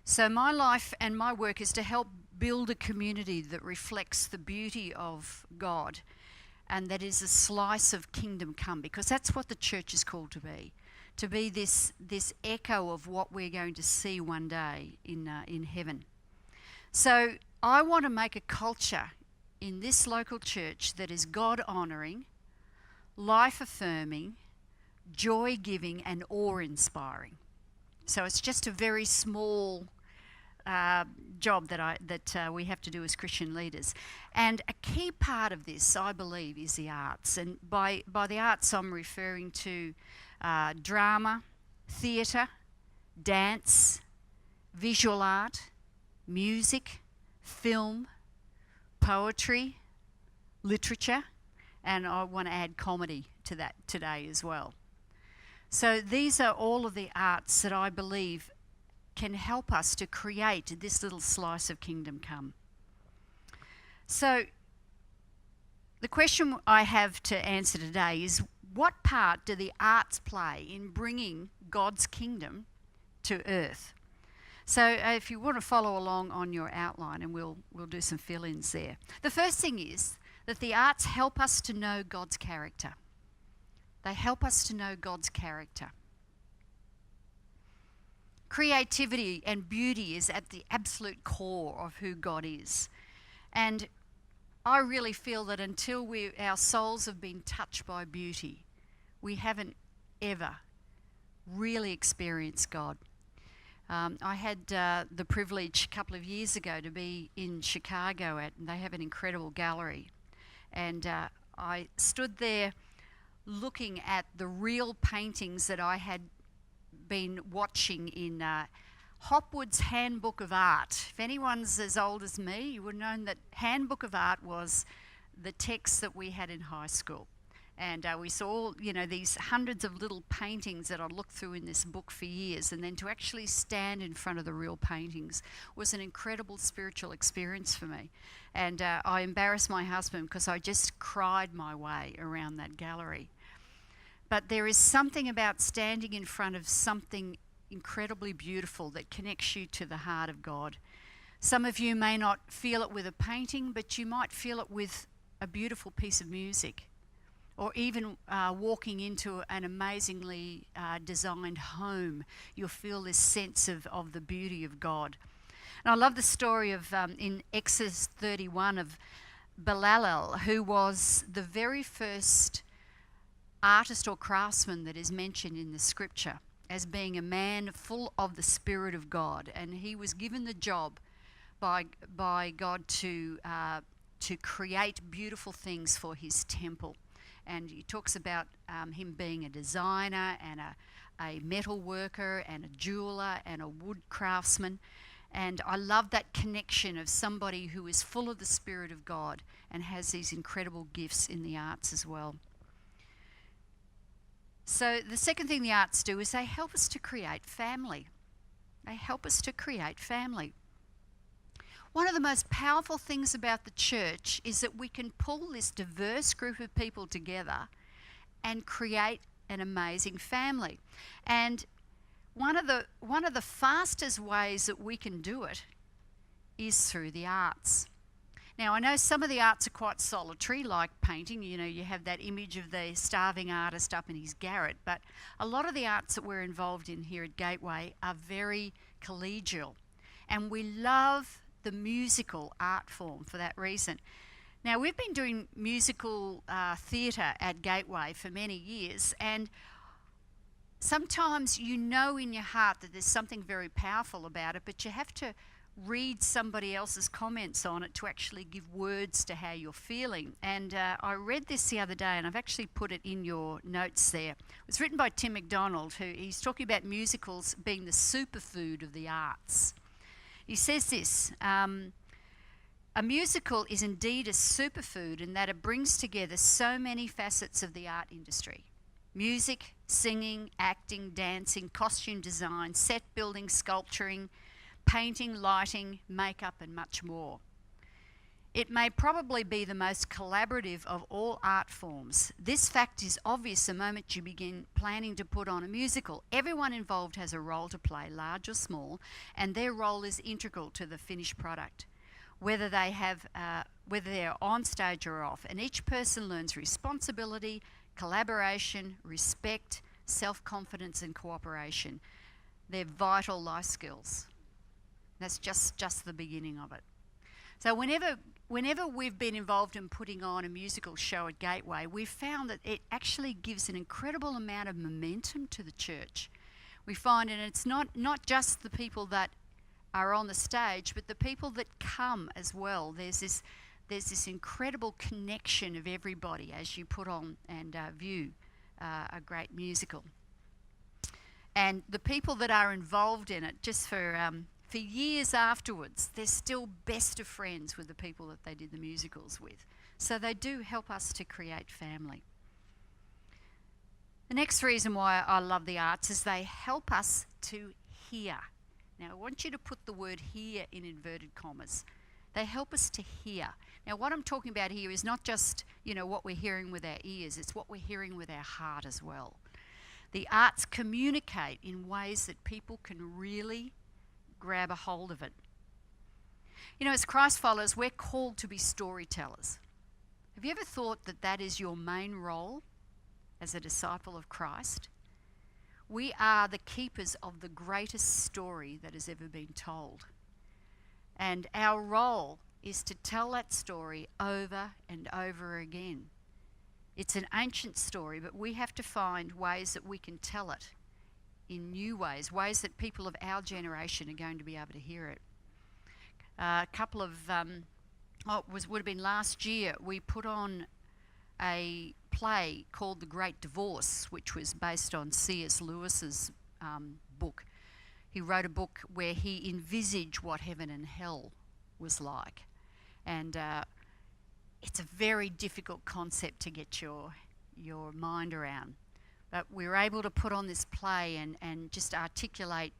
So my life and my work is to help build a community that reflects the beauty of God and that is a slice of kingdom come, because that's what the church is called to be this echo of what we're going to see one day in heaven. So I want to make a culture in this local church that is God-honouring, life-affirming, joy-giving and awe-inspiring. So it's just a very small job that we have to do as Christian leaders. And a key part of this, I believe, is the arts. And by the arts, I'm referring to drama, theatre, dance, visual art, music, film, poetry, literature, and I want to add comedy to that today as well. So these are all of the arts that I believe can help us to create this little slice of kingdom come. So the question I have to answer today is, what part do the arts play in bringing God's kingdom to earth? So if you want to follow along on your outline, and we'll do some fill-ins there. The first thing is that the arts help us to know God's character. They help us to know God's character. Creativity and beauty is at the absolute core of who God is. And I really feel that until our souls have been touched by beauty, we haven't ever really experienced God. I had the privilege a couple of years ago to be in Chicago, and they have an incredible gallery. And I stood there looking at the real paintings that I had been watching in Hopwood's Handbook of Art. If anyone's as old as me, you would have known that Handbook of Art was the text that we had in high school. And we saw, these hundreds of little paintings that I looked through in this book for years, and then to actually stand in front of the real paintings was an incredible spiritual experience for me. And I embarrassed my husband because I just cried my way around that gallery. But there is something about standing in front of something incredibly beautiful that connects you to the heart of God. Some of you may not feel it with a painting, but you might feel it with a beautiful piece of music, or even walking into an amazingly designed home. You'll feel this sense of the beauty of God. And I love the story of, in Exodus 31, of Belalel, who was the very first artist or craftsman that is mentioned in the scripture as being a man full of the Spirit of God. And he was given the job by God to create beautiful things for his temple. And he talks about him being a designer and a metal worker and a jeweler and a wood craftsman. And I love that connection of somebody who is full of the Spirit of God and has these incredible gifts in the arts as well. So the second thing the arts do is they help us to create family. They help us to create family. One of the most powerful things about the church is that we can pull this diverse group of people together and create an amazing family. And one of the fastest ways that we can do it is through the arts. Now, I know some of the arts are quite solitary, like painting. You have that image of the starving artist up in his garret. But a lot of the arts that we're involved in here at Gateway are very collegial. And we love the musical art form for that reason. Now, we've been doing musical theatre at Gateway for many years, and sometimes in your heart that there's something very powerful about it, but you have to read somebody else's comments on it to actually give words to how you're feeling. And I read this the other day, and I've actually put it in your notes there. It was written by Tim MacDonald, he's talking about musicals being the superfood of the arts. He says this, a musical is indeed a superfood in that it brings together so many facets of the art industry. Music, singing, acting, dancing, costume design, set building, sculpturing, painting, lighting, makeup, and much more. It may probably be the most collaborative of all art forms. This fact is obvious the moment you begin planning to put on a musical. Everyone involved has a role to play, large or small, and their role is integral to the finished product, whether they're on stage or off. And each person learns responsibility, collaboration, respect, self-confidence, and cooperation. They're vital life skills. That's just the beginning of it. So whenever we've been involved in putting on a musical show at Gateway, we've found that it actually gives an incredible amount of momentum to the church. We find, and it's not just the people that are on the stage, but the people that come as well. There's this incredible connection of everybody as you put on and view a great musical. And the people that are involved in it, just for years afterwards, they're still best of friends with the people that they did the musicals with. So they do help us to create family. The next reason why I love the arts is they help us to hear. Now, I want you to put the word hear in inverted commas. They help us to hear. Now, what I'm talking about here is not just, what we're hearing with our ears, it's what we're hearing with our heart as well. The arts communicate in ways that people can really grab a hold of it. As Christ followers, we're called to be storytellers. Have you ever thought that that is your main role as a disciple of Christ? We are the keepers of the greatest story that has ever been told. And our role is to tell that story over and over again. It's an ancient story, but we have to find ways that we can tell it in new ways that people of our generation are going to be able to hear it. A couple of, would have been last year, we put on a play called The Great Divorce, which was based on C.S. Lewis's book. He wrote a book where he envisaged what heaven and hell was like. And it's a very difficult concept to get your mind around. But we were able to put on this play and just articulate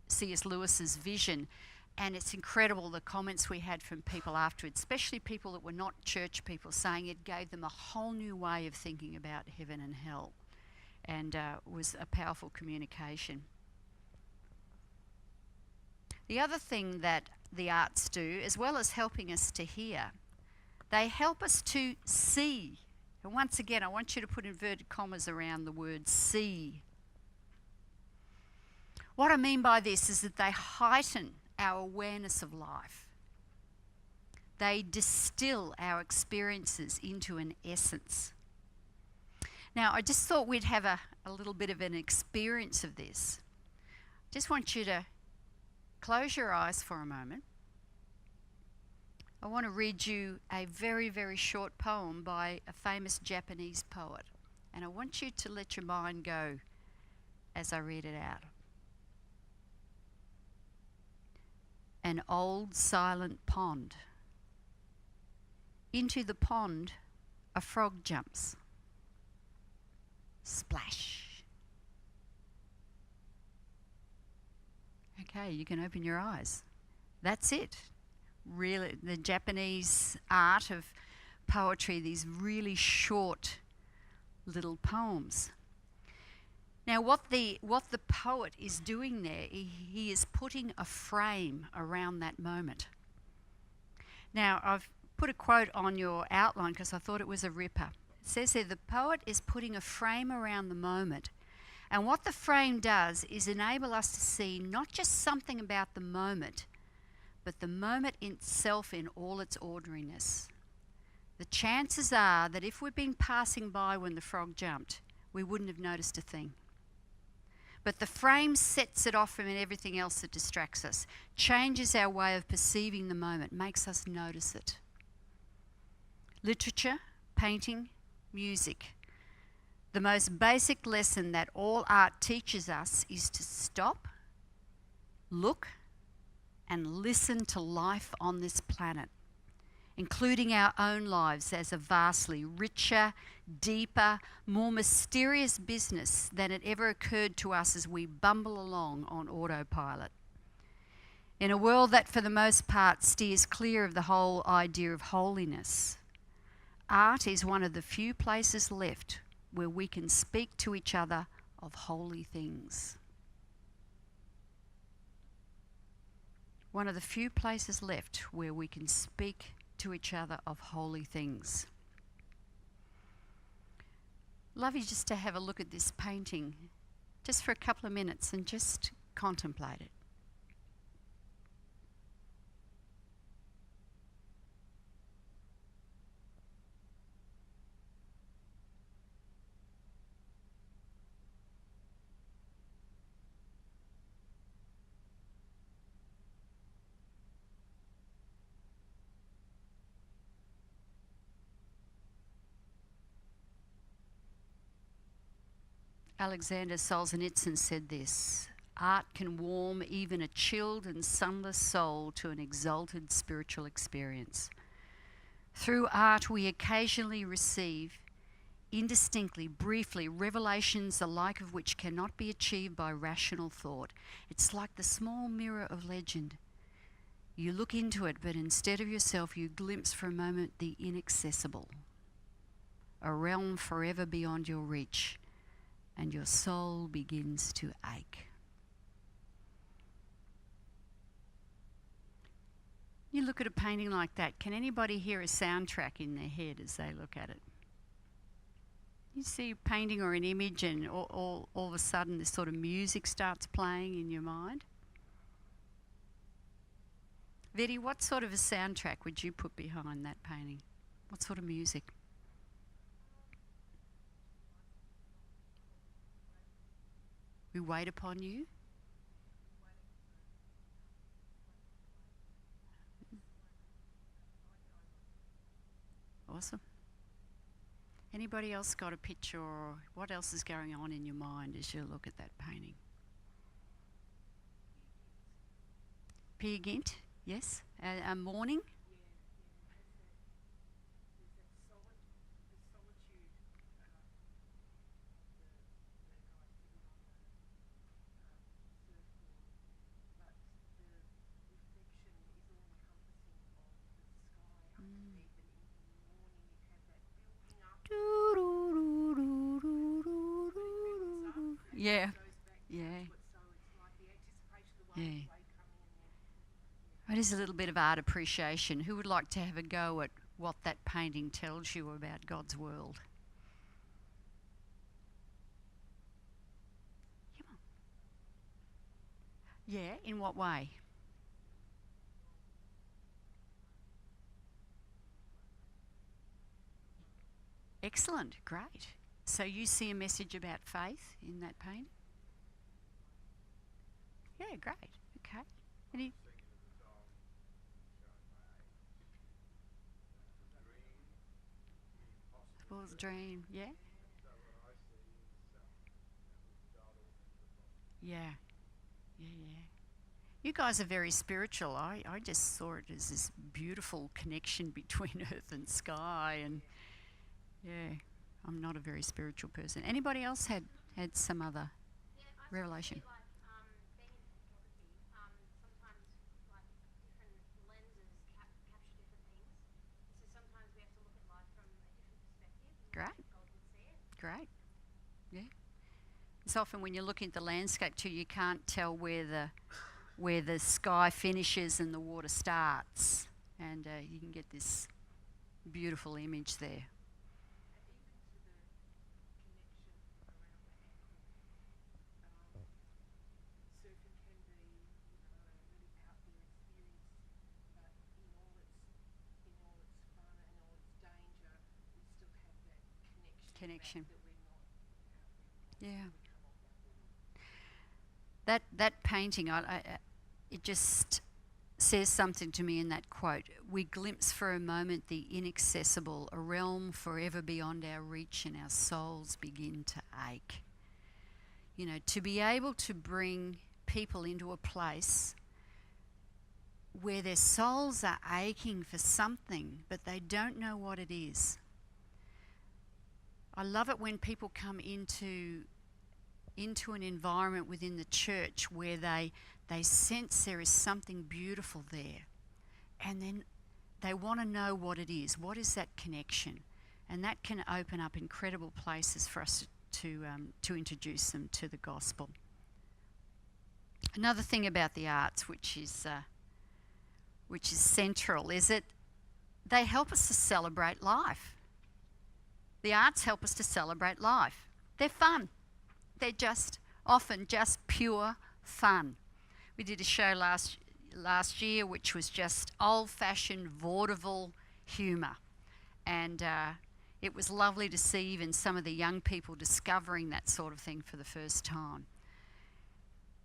C.S. Lewis's vision. And it's incredible the comments we had from people afterwards, especially people that were not church people, saying it gave them a whole new way of thinking about heaven and hell. And was a powerful communication. The other thing that the arts do, as well as helping us to hear, they help us to see. And once again, I want you to put inverted commas around the word see. What I mean by this is that they heighten our awareness of life. They distill our experiences into an essence. Now, I just thought we'd have a little bit of an experience of this. Just want you to close your eyes for a moment. I want to read you a very, very short poem by a famous Japanese poet. And I want you to let your mind go as I read it out. An old silent pond. Into the pond, a frog jumps. Splash. Okay, you can open your eyes. That's it. Really, the Japanese art of poetry, these really short little poems. Now, what the poet is doing there, he is putting a frame around that moment. Now, I've put a quote on your outline because I thought it was a ripper. It says there, the poet is putting a frame around the moment. And what the frame does is enable us to see not just something about the moment, but the moment itself in all its ordinariness. The chances are that if we'd been passing by when the frog jumped, we wouldn't have noticed a thing. But the frame sets it off from everything else that distracts us, changes our way of perceiving the moment, makes us notice it. Literature, painting, music. The most basic lesson that all art teaches us is to stop, look, and listen to life on this planet, including our own lives as a vastly richer, deeper, more mysterious business than it ever occurred to us as we bumble along on autopilot. In a world that for the most part steers clear of the whole idea of holiness, art is one of the few places left where we can speak to each other of holy things. One of the few places left where we can speak to each other of holy things. Love you just to have a look at this painting just for a couple of minutes and just contemplate it. Alexander Solzhenitsyn said this: art can warm even a chilled and sunless soul to an exalted spiritual experience. Through art we occasionally receive, indistinctly, briefly, revelations the like of which cannot be achieved by rational thought. It's like the small mirror of legend. You look into it, but instead of yourself you glimpse for a moment the inaccessible, a realm forever beyond your reach, and your soul begins to ache. You look at a painting like that, can anybody hear a soundtrack in their head as they look at it? You see a painting or an image and all of a sudden this sort of music starts playing in your mind? Betty, what sort of a soundtrack would you put behind that painting? What sort of music? We wait upon you. Awesome. Anybody else got a picture, or what else is going on in your mind as you look at that painting? Peer Gynt, yes. A morning. Yeah, yeah, yeah. It is a little bit of art appreciation. Who would like to have a go at what that painting tells you about God's world? Come on. Yeah, in what way? Excellent, great. So you see a message about faith in that painting? Yeah, great. Okay. Any? Fool's dream. Yeah. Yeah. Yeah. Yeah. You guys are very spiritual. I just saw it as this beautiful connection between earth and sky, and yeah, I'm not a very spiritual person. Anybody else had some other revelation? Great. Great. Yeah. It's often when you're looking at the landscape too, you can't tell where the sky finishes and the water starts, and you can get this beautiful image there. Connection. Yeah. That painting, it just says something to me in that quote. We glimpse for a moment the inaccessible, a realm forever beyond our reach, and our souls begin to ache. You know, to be able to bring people into a place where their souls are aching for something, but they don't know what it is. I love it when people come into an environment within the church where they They sense there is something beautiful there. And then they want to know what it is. What is that connection? And that can open up incredible places for us to introduce them to the gospel. Another thing about the arts, which is central, is that they help us to celebrate life. The arts help us to celebrate life. They're fun. They're often just pure fun. We did a show last year which was just old-fashioned vaudeville humour, and it was lovely to see even some of the young people discovering that sort of thing for the first time.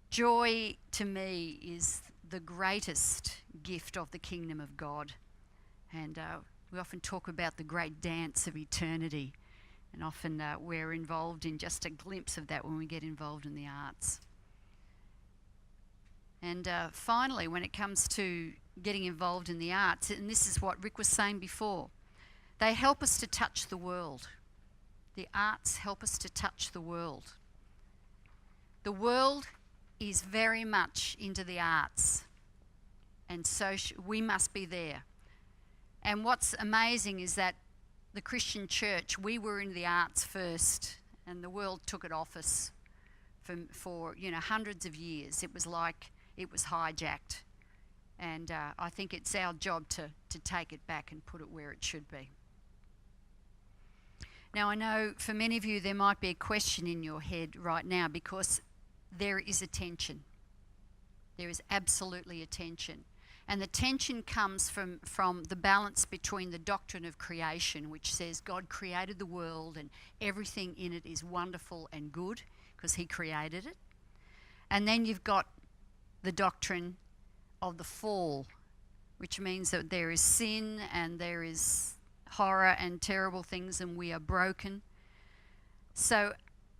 Joy, to me, is the greatest gift of the kingdom of God. And we often talk about the great dance of eternity. And often we're involved in just a glimpse of that when we get involved in the arts. And finally, when it comes to getting involved in the arts, and this is what Rick was saying before, they help us to touch the world. The arts help us to touch the world. The world is very much into the arts, and so we must be there. And what's amazing is that the Christian church, we were in the arts first, and the world took it off us for hundreds of years. It was like it was hijacked, and I think it's our job to take it back and put it where it should be. Now, I know for many of you there might be a question in your head right now, because there is a tension. There is absolutely a tension. And the tension comes from the balance between the doctrine of creation, which says God created the world and everything in it is wonderful and good because he created it. And then you've got the doctrine of the fall, which means that there is sin and there is horror and terrible things and we are broken. So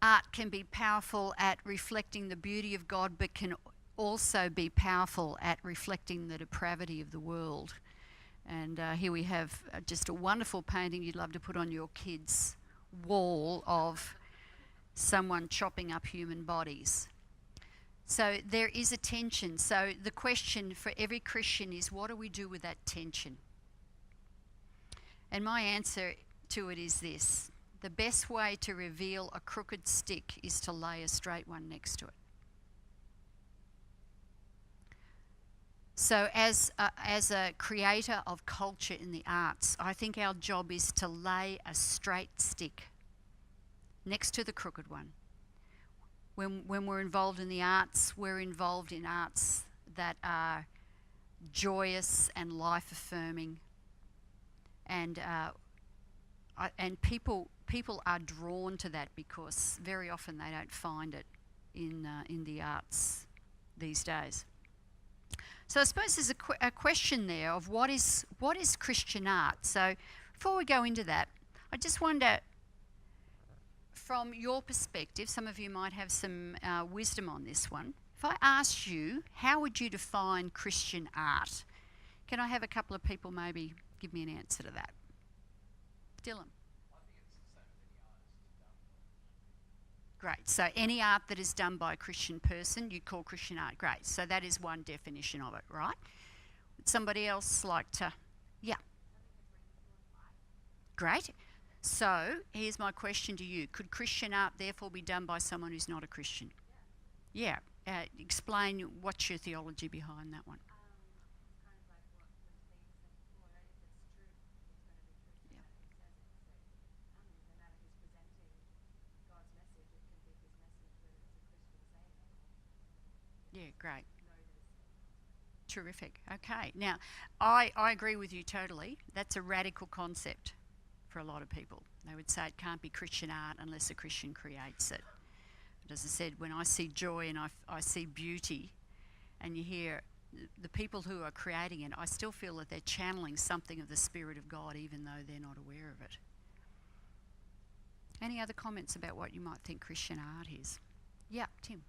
art can be powerful at reflecting the beauty of God, but can also be powerful at reflecting the depravity of the world. And here we have just a wonderful painting you'd love to put on your kids' wall of someone chopping up human bodies. So there is a tension. So the question for every Christian is, what do we do with that tension? And my answer to it is this: the best way to reveal a crooked stick is to lay a straight one next to it. So as a creator of culture in the arts, I think our job is to lay a straight stick next to the crooked one. When we're involved in the arts, we're involved in arts that are joyous and life-affirming, and people are drawn to that because very often they don't find it in the arts these days. So I suppose there's a question there of what is Christian art. So before we go into that, I just wonder, from your perspective, some of you might have some wisdom on this one. If I asked you, how would you define Christian art? Can I have a couple of people maybe give me an answer to that? Dylan. Great. So any art that is done by a Christian person, you call Christian art. Great. So that is one definition of it, right? Would somebody else like to? Yeah. Great. So here's my question to you. Could Christian art therefore be done by someone who's not a Christian? Yeah. Explain what's your theology behind that one. Yeah, great. Terrific. Okay. Now, I agree with you totally. That's a radical concept for a lot of people. They would say it can't be Christian art unless a Christian creates it. But as I said, when I see joy and I see beauty, and you hear the people who are creating it, I still feel that they're channeling something of the Spirit of God even though they're not aware of it. Any other comments about what you might think Christian art is? Yeah, Tim.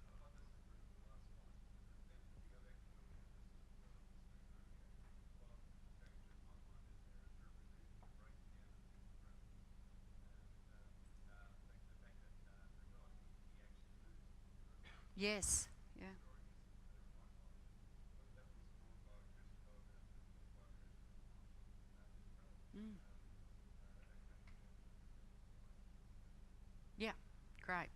Yes, yeah. Great.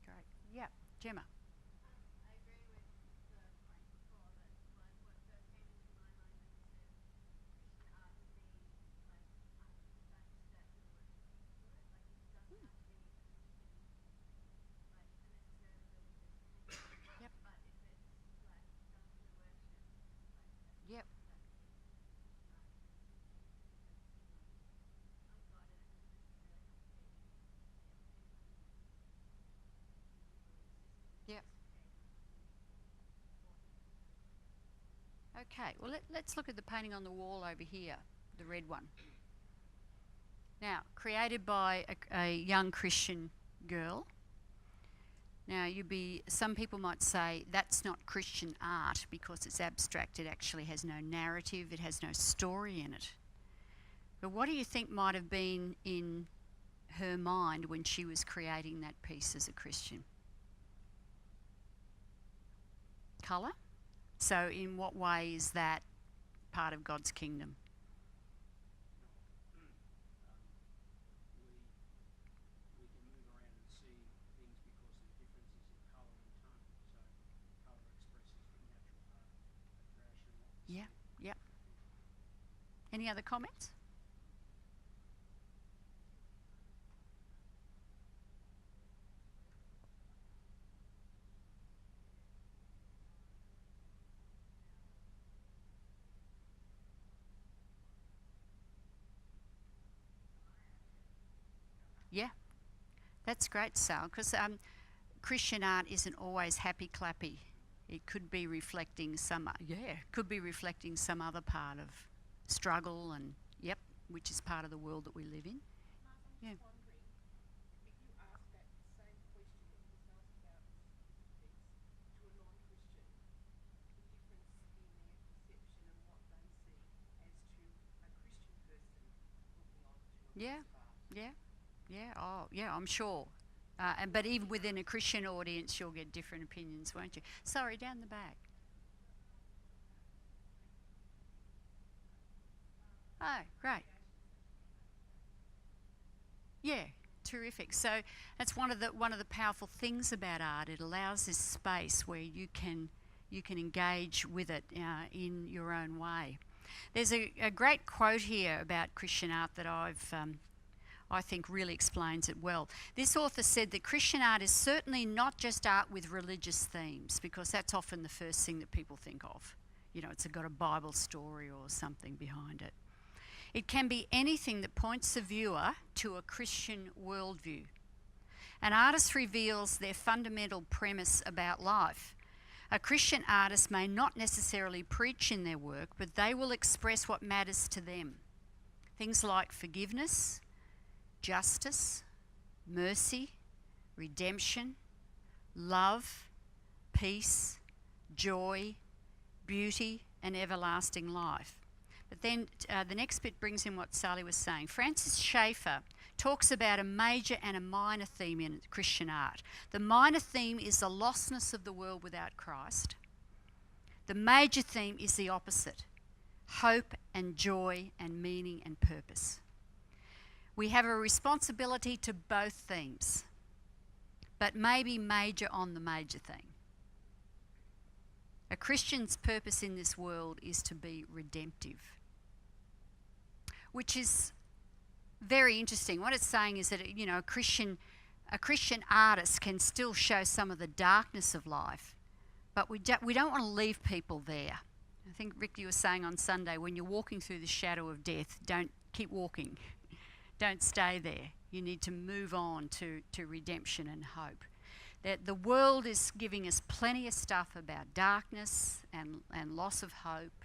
Great. Yeah, Gemma. I agree with the point before that what first came into my mind when you said Christian art would be like artifacts that you're worshiping to it. Like it doesn't have to be a Christian, like a necessarily religious painting. Yep. But if it's like done through worship, like Yep. that can be an art piece focusing on God, and it doesn't necessarily have to be anything visually assisted. Yep. Okay, well let's look at the painting on the wall over here, the red one. Now, created by a young Christian girl. Now, some people might say that's not Christian art because it's abstract. It actually has no narrative. It has no story in it. But what do you think might have been in her mind when she was creating that piece as a Christian? Colour? So in what way is that part of God's kingdom? We can move around and see things because of the differences in colour and tone. So colour expresses the natural part of creation. Yeah, yep. Any other comments? Yeah, that's great, Sal, because Christian art isn't always happy clappy. It could be reflecting some other part of struggle and which is part of the world that we live in. Mark, I'm Yeah. just wondering, if you ask that same question that you just asked about this piece to a non-Christian, the difference in their perception and what they see as to a Christian person looking on to a Yeah, piece of art. yeah, yeah. Oh, yeah, I'm sure. But even within a Christian audience, you'll get different opinions, won't you? Sorry, down the back. Oh, great. Yeah, terrific. So that's one of the powerful things about art. It allows this space where you can engage with it in your own way. There's a great quote here about Christian art that I think really explains it well. This author said that Christian art is certainly not just art with religious themes, because that's often the first thing that people think of. You know, it's got a Bible story or something behind it. It can be anything that points the viewer to a Christian worldview. An artist reveals their fundamental premise about life. A Christian artist may not necessarily preach in their work, but they will express what matters to them. Things like forgiveness, justice, mercy, redemption, love, peace, joy, beauty, and everlasting life. But then the next bit brings in what Sally was saying. Francis Schaeffer talks about a major and a minor theme in Christian art. The minor theme is the lostness of the world without Christ. The major theme is the opposite: hope and joy and meaning and purpose. We have a responsibility to both themes, but maybe major on the major theme. A Christian's purpose in this world is to be redemptive, which is very interesting. What it's saying is that, a Christian artist can still show some of the darkness of life, but we don't want to leave people there. I think, Rick, you were saying on Sunday, when you're walking through the shadow of death, don't keep walking. Don't stay there. You need to move on to redemption and hope. That the world is giving us plenty of stuff about darkness and loss of hope.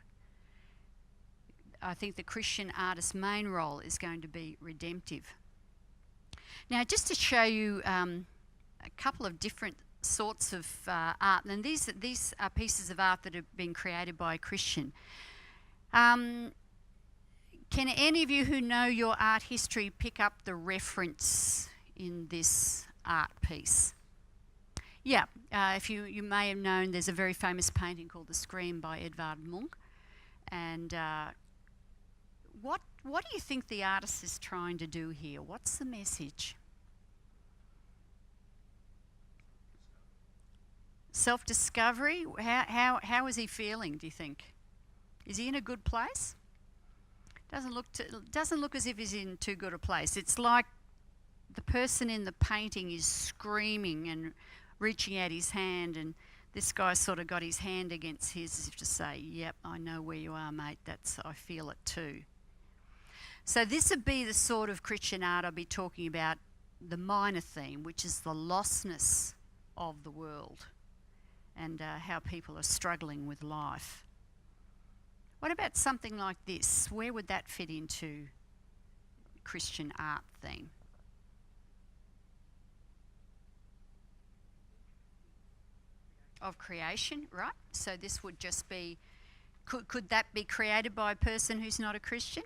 I think the Christian artist's main role is going to be redemptive. Now, just to show you a couple of different sorts of art, and these are pieces of art that have been created by a Christian. Can any of you who know your art history pick up the reference in this art piece? Yeah, if you may have known, there's a very famous painting called The Scream by Edvard Munch. And what do you think the artist is trying to do here? What's the message? Self-discovery. How is he feeling, do you think? Is he in a good place? Doesn't look as if he's in too good a place. It's like the person in the painting is screaming and reaching out his hand, and this guy sort of got his hand against his as if to say, yep, I know where you are, mate. I feel it too. So this would be the sort of Christian art I'll be talking about, the minor theme, which is the lostness of the world and how people are struggling with life. What about something like this? Where would that fit into Christian art theme? Of creation, right? So this would just be, could that be created by a person who's not a Christian?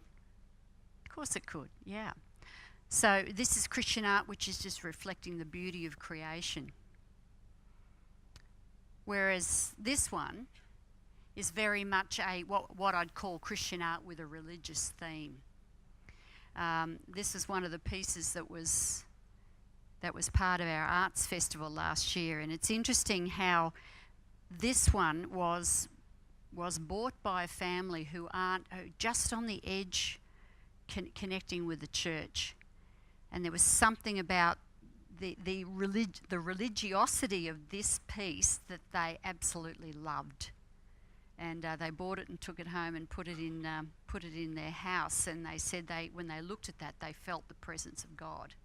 Of course it could, yeah. So this is Christian art, which is just reflecting the beauty of creation. Whereas this one is very much what I'd call Christian art with a religious theme. This is one of the pieces that was part of our arts festival last year, and it's interesting how this one was bought by a family who aren't just on the edge connecting with the church, and there was something about the religiosity of this piece that they absolutely loved. And they bought it and took it home and put it in their house. And they said when they looked at that, they felt the presence of God.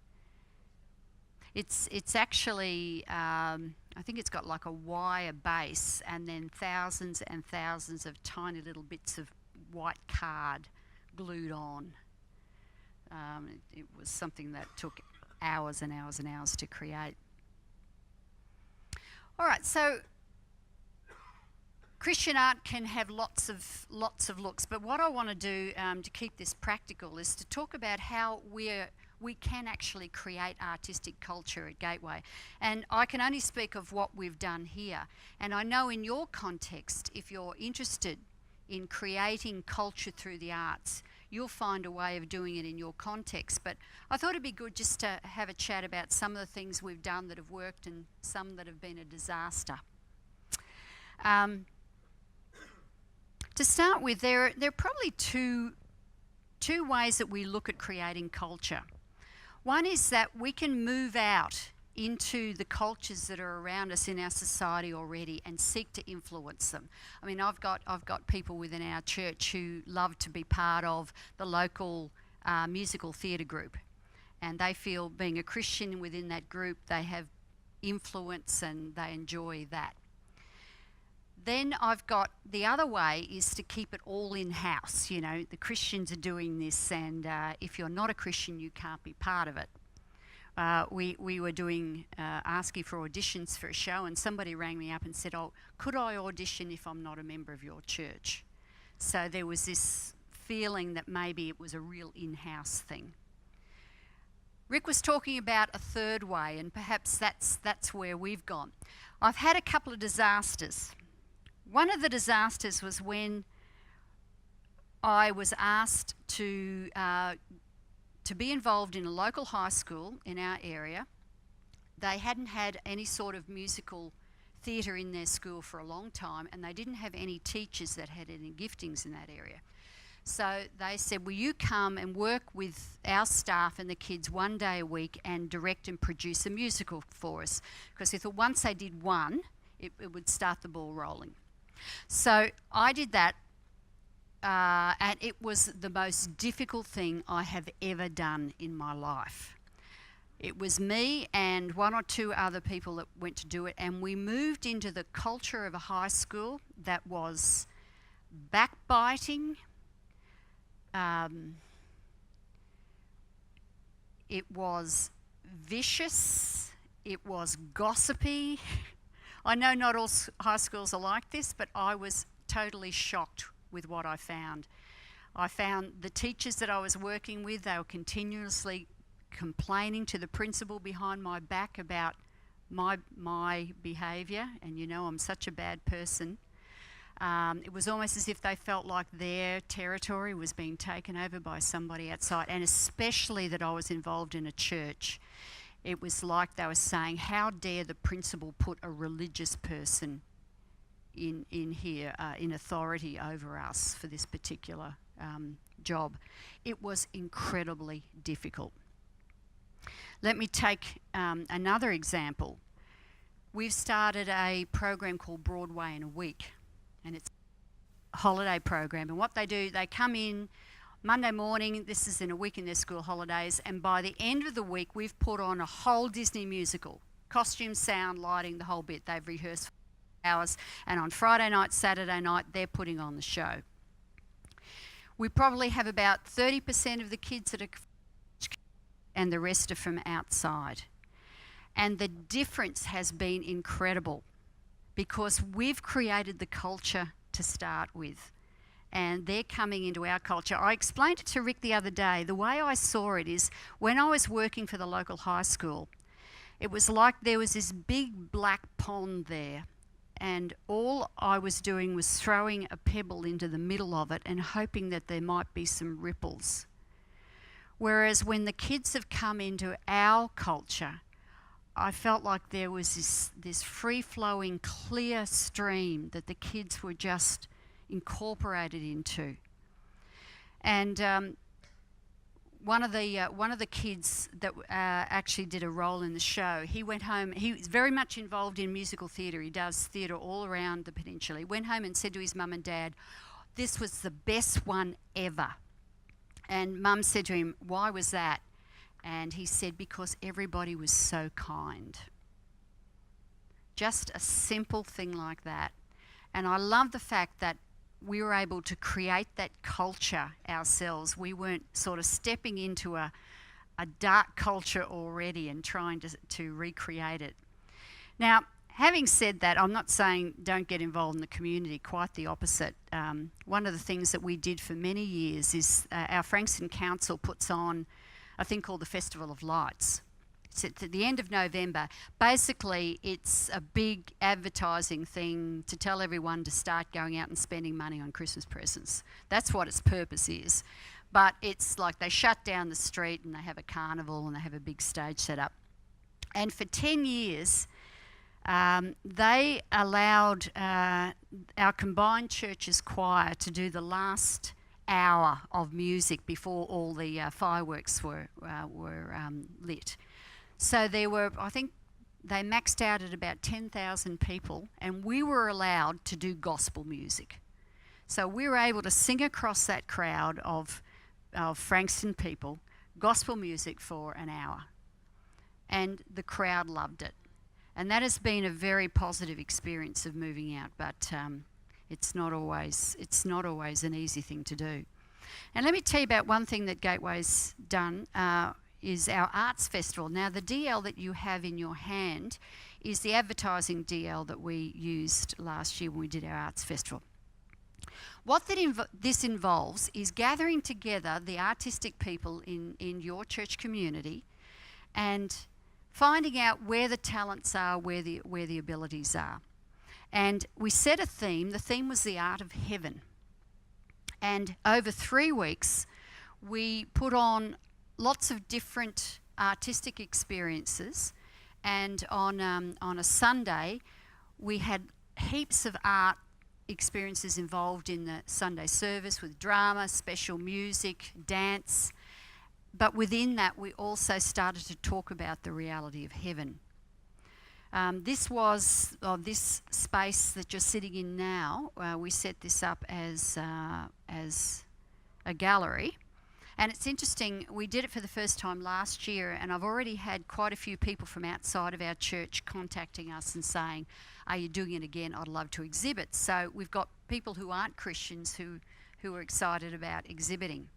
It's actually I think it's got like a wire base and then thousands and thousands of tiny little bits of white card glued on. It was something that took hours and hours and hours to create. All right, so Christian art can have lots of looks, but what I want to do to keep this practical is to talk about how we can actually create artistic culture at Gateway. And I can only speak of what we've done here. And I know in your context, if you're interested in creating culture through the arts, you'll find a way of doing it in your context. But I thought it'd be good just to have a chat about some of the things we've done that have worked and some that have been a disaster. To start with, there are probably two ways that we look at creating culture. One is that we can move out into the cultures that are around us in our society already and seek to influence them. I mean, I've got people within our church who love to be part of the local musical theatre group, and they feel being a Christian within that group, they have influence and they enjoy that. Then I've got the other way is to keep it all in-house. You know, the Christians are doing this, and if you're not a Christian, you can't be part of it. We were doing asking for auditions for a show, and somebody rang me up and said, "Oh, could I audition if I'm not a member of your church?" So there was this feeling that maybe it was a real in-house thing. Rick was talking about a third way, and perhaps that's where we've gone. I've had a couple of disasters. One of the disasters was when I was asked to be involved in a local high school in our area. They hadn't had any sort of musical theatre in their school for a long time, and they didn't have any teachers that had any giftings in that area. So they said, will you come and work with our staff and the kids one day a week and direct and produce a musical for us? Because they thought once they did one, it would start the ball rolling. So I did that, and it was the most difficult thing I have ever done in my life. It was me and one or two other people that went to do it, and we moved into the culture of a high school that was backbiting. It was vicious. It was gossipy. I know not all high schools are like this, but I was totally shocked with what I found. I found the teachers that I was working with, they were continuously complaining to the principal behind my back about my behaviour, and you know I'm such a bad person. It was almost as if they felt like their territory was being taken over by somebody outside, and especially that I was involved in a church. it was like they were saying, how dare the principal put a religious person in here, in authority over us for this particular job. It was incredibly difficult. Let me take another example. We've started a program called Broadway in a Week, and it's a holiday program. And what they do, they come in Monday morning, this is in a week in their school holidays, and by the end of the week, we've put on a whole Disney musical. Costume, sound, lighting, the whole bit. They've rehearsed for hours, and on Friday night, Saturday night, they're putting on the show. We probably have about 30% of the kids that are, and the rest are from outside. And the difference has been incredible because we've created the culture to start with, and they're coming into our culture. I explained it to Rick the other day. The way I saw it is when I was working for the local high school, it was like there was this big black pond there, and all I was doing was throwing a pebble into the middle of it and hoping that there might be some ripples. Whereas when the kids have come into our culture, I felt like there was this free-flowing, clear stream that the kids were just incorporated into. And one of the kids that actually did a role in the show, he went home. He was very much involved in musical theatre. He does theatre all around the peninsula. He went home and said to his mum and dad, "This was the best one ever." And Mum said to him, "Why was that?" And he said, "Because everybody was so kind." Just a simple thing like that. And I love the fact that we were able to create that culture ourselves. We weren't sort of stepping into a dark culture already and trying to recreate it. Now, having said that, I'm not saying don't get involved in the community, quite the opposite. One of the things that we did for many years is our Frankston Council puts on a thing called the Festival of Lights. It's at the end of November. Basically, it's a big advertising thing to tell everyone to start going out and spending money on Christmas presents. That's what its purpose is. But it's like they shut down the street and they have a carnival and they have a big stage set up. And for 10 years, they allowed our combined churches choir to do the last hour of music before all the fireworks were lit. So there were, I think they maxed out at about 10,000 people, and we were allowed to do gospel music. So we were able to sing across that crowd of Frankston people, gospel music for an hour. And the crowd loved it. And that has been a very positive experience of moving out, but it's not always an easy thing to do. And let me tell you about one thing that Gateway's done, is our Arts Festival. Now, the DL that you have in your hand is the advertising DL that we used last year when we did our Arts Festival. What this involves is gathering together the artistic people in your church community and finding out where the talents are, where the abilities are. And we set a theme. The theme was the art of heaven. And over 3 weeks, we put on lots of different artistic experiences. And on a Sunday, we had heaps of art experiences involved in the Sunday service with drama, special music, dance. But within that, we also started to talk about the reality of heaven. This space that you're sitting in now. We set this up as a gallery, and it's interesting. We did it for the first time last year, and I've already had quite a few people from outside of our church contacting us and saying, "Are you doing it again? I'd love to exhibit." So we've got people who aren't Christians who are excited about exhibiting.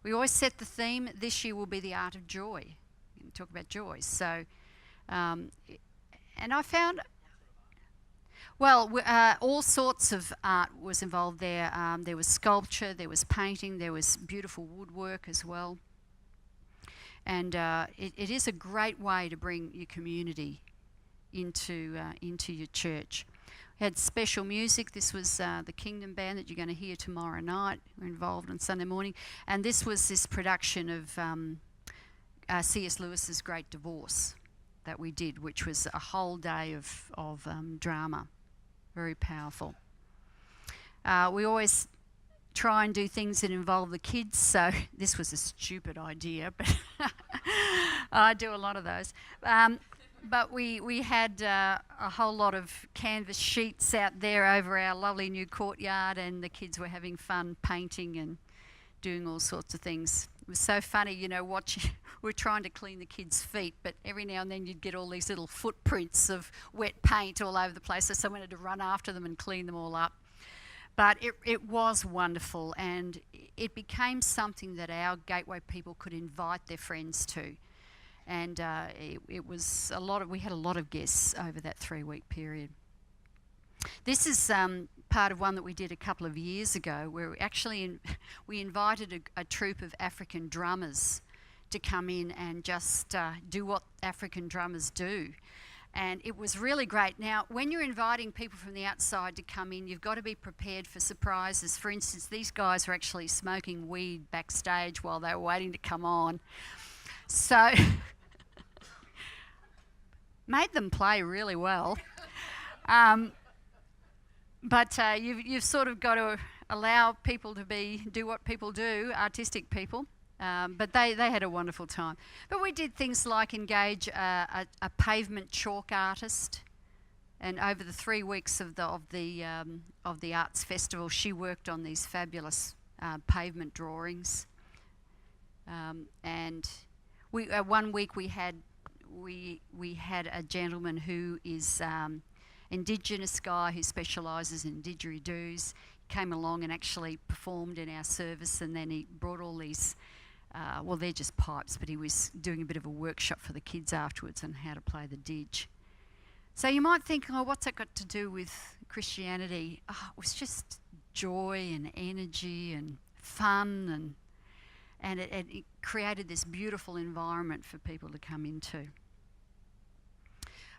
We always set the theme. This year will be the art of joy. We can talk about joy. So. And I found, all sorts of art was involved there. There was sculpture, there was painting, there was beautiful woodwork as well. And it is a great way to bring your community into your church. We had special music. This was the Kingdom Band that you're going to hear tomorrow night. We're involved on Sunday morning. And this was this production of C.S. Lewis's Great Divorce. that we did, which was a whole day of drama. Very powerful. We always try and do things that involve the kids, so this was a stupid idea, but I do a lot of those. But we had a whole lot of canvas sheets out there over our lovely new courtyard, and the kids were having fun painting and doing all sorts of things. It was so funny, you know, watching. We're trying to clean the kids' feet, but every now and then you'd get all these little footprints of wet paint all over the place, so someone had to run after them and clean them all up. But it was wonderful, and it became something that our Gateway people could invite their friends to. And it was we had a lot of guests over that 3-week period. This is part of one that we did a couple of years ago, where we invited a troupe of African drummers to come in and just do what African drummers do. And it was really great. Now, when you're inviting people from the outside to come in, you've got to be prepared for surprises. For instance, these guys were actually smoking weed backstage while they were waiting to come on. So, made them play really well. But you've sort of got to allow people to do what people do, artistic people. But they had a wonderful time. But we did things like engage a pavement chalk artist, and over the 3 weeks of the arts festival, she worked on these fabulous pavement drawings. And we 1 week we had a gentleman who is Indigenous guy who specialises in didgeridoos. He came along and actually performed in our service, and then he brought all these. They're just pipes, but he was doing a bit of a workshop for the kids afterwards on how to play the didge. So you might think, oh, what's that got to do with Christianity? Oh, it was just joy and energy and fun, and it created this beautiful environment for people to come into.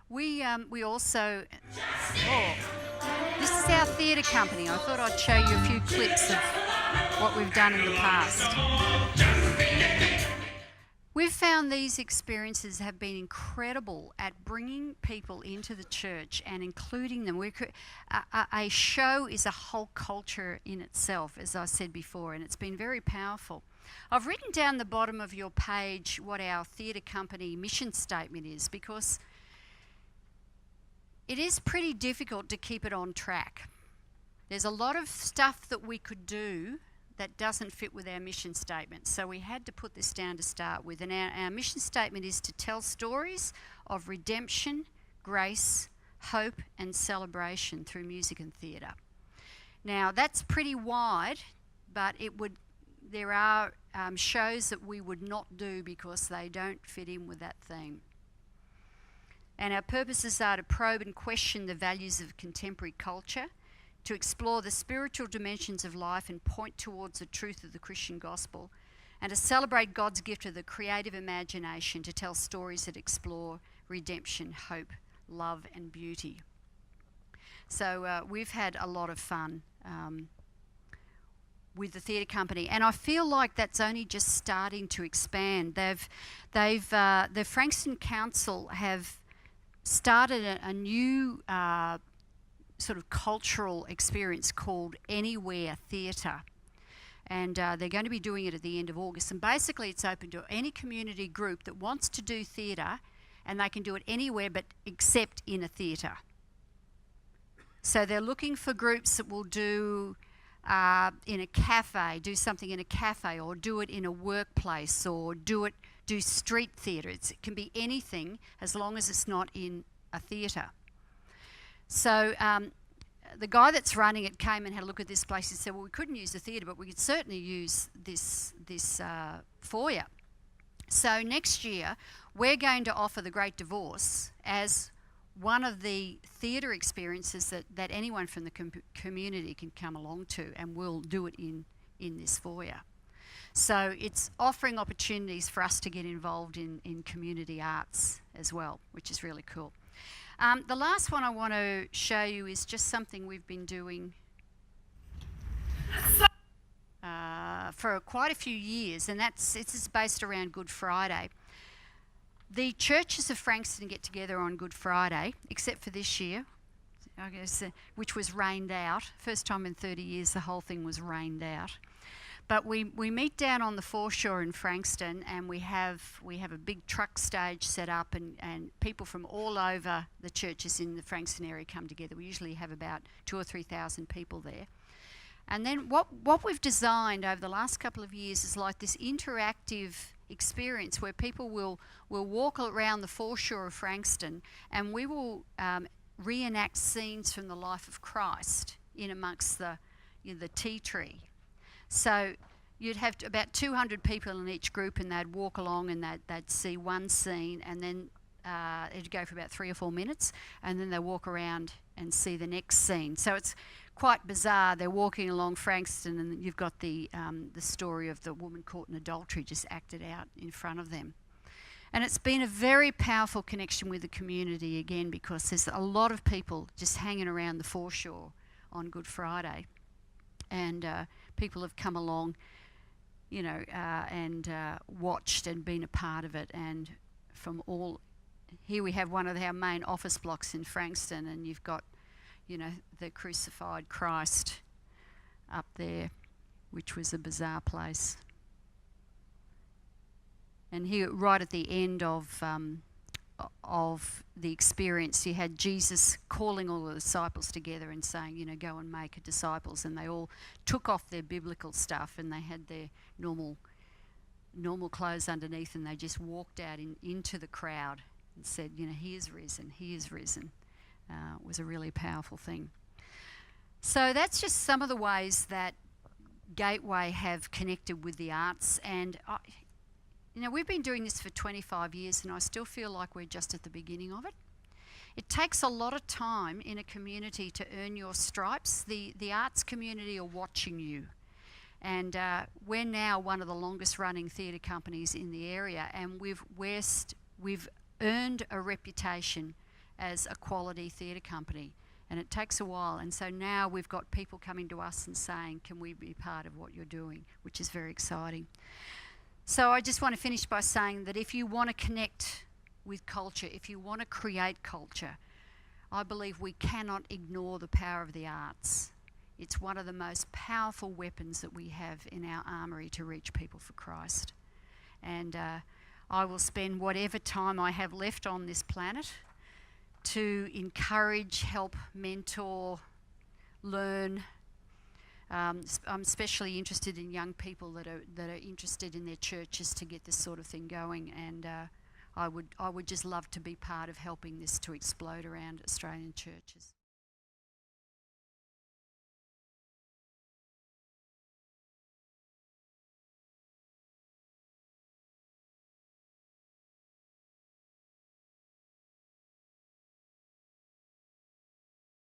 We also, this is our theatre company. I thought I'd show you a few clips of what we've done in the past. We've found these experiences have been incredible at bringing people into the church and including them. A show is a whole culture in itself, as I said before, and it's been very powerful. I've written down the bottom of your page what our theatre company mission statement is, because it is pretty difficult to keep it on track. There's a lot of stuff that we could do that doesn't fit with our mission statement. So we had to put this down to start with. And our mission statement is to tell stories of redemption, grace, hope and celebration through music and theatre. Now that's pretty wide, but there are shows that we would not do because they don't fit in with that theme. And our purposes are to probe and question the values of contemporary culture, to explore the spiritual dimensions of life and point towards the truth of the Christian gospel, and to celebrate God's gift of the creative imagination to tell stories that explore redemption, hope, love and beauty. So we've had a lot of fun with the theatre company, and I feel like that's only just starting to expand. The Frankston Council have started a new sort of cultural experience called Anywhere Theatre, and they're going to be doing it at the end of August, and basically it's open to any community group that wants to do theatre, and they can do it anywhere but except in a theatre. So they're looking for groups that will do in a cafe, do something in a cafe, or do it in a workplace, or do street theatre. It can be anything as long as it's not in a theatre. So the guy that's running it came and had a look at this place and said, well, we couldn't use the theatre, but we could certainly use this foyer. So next year, we're going to offer The Great Divorce as one of the theatre experiences that anyone from the community can come along to, and we'll do it in this foyer. So it's offering opportunities for us to get involved in community arts as well, which is really cool. The last one I want to show you is just something we've been doing for quite a few years, and it's based around Good Friday. The churches of Frankston get together on Good Friday, except for this year, I guess, which was rained out. First time in 30 years the whole thing was rained out. But we meet down on the foreshore in Frankston, and we have a big truck stage set up, and people from all over the churches in the Frankston area come together. We usually have about 2,000 or 3,000 people there. And then what we've designed over the last couple of years is like this interactive experience where people will walk around the foreshore of Frankston, and we will reenact scenes from the life of Christ in amongst the tea tree. So you'd have about 200 people in each group, and they'd walk along and they'd see one scene, and then it'd go for about 3 or 4 minutes, and then they walk around and see the next scene. So it's quite bizarre. They're walking along Frankston, and you've got the story of the woman caught in adultery just acted out in front of them. And it's been a very powerful connection with the community again, because there's a lot of people just hanging around the foreshore on Good Friday. And people have come along, and watched and been a part of it. And from all, here we have one of our main office blocks in Frankston, and you've got, the crucified Christ up there, which was a bizarre place. And here, right at the end of the experience, you had Jesus calling all the disciples together and saying, go and make disciples. And they all took off their biblical stuff, and they had their normal clothes underneath, and they just walked out into the crowd and said, he is risen, he is risen. It was a really powerful thing. So that's just some of the ways that Gateway have connected with the arts. And we've been doing this for 25 years, and I still feel like we're just at the beginning of it. It takes a lot of time in a community to earn your stripes. The arts community are watching you. And we're now one of the longest running theatre companies in the area, and we've earned a reputation as a quality theatre company. And it takes a while. And so now we've got people coming to us and saying, can we be part of what you're doing, which is very exciting. So I just want to finish by saying that if you want to connect with culture, if you want to create culture, I believe we cannot ignore the power of the arts. It's one of the most powerful weapons that we have in our armoury to reach people for Christ. And I will spend whatever time I have left on this planet to encourage, help, mentor, learn. I'm especially interested in young people that are interested in their churches to get this sort of thing going, and I would just love to be part of helping this to explode around Australian churches.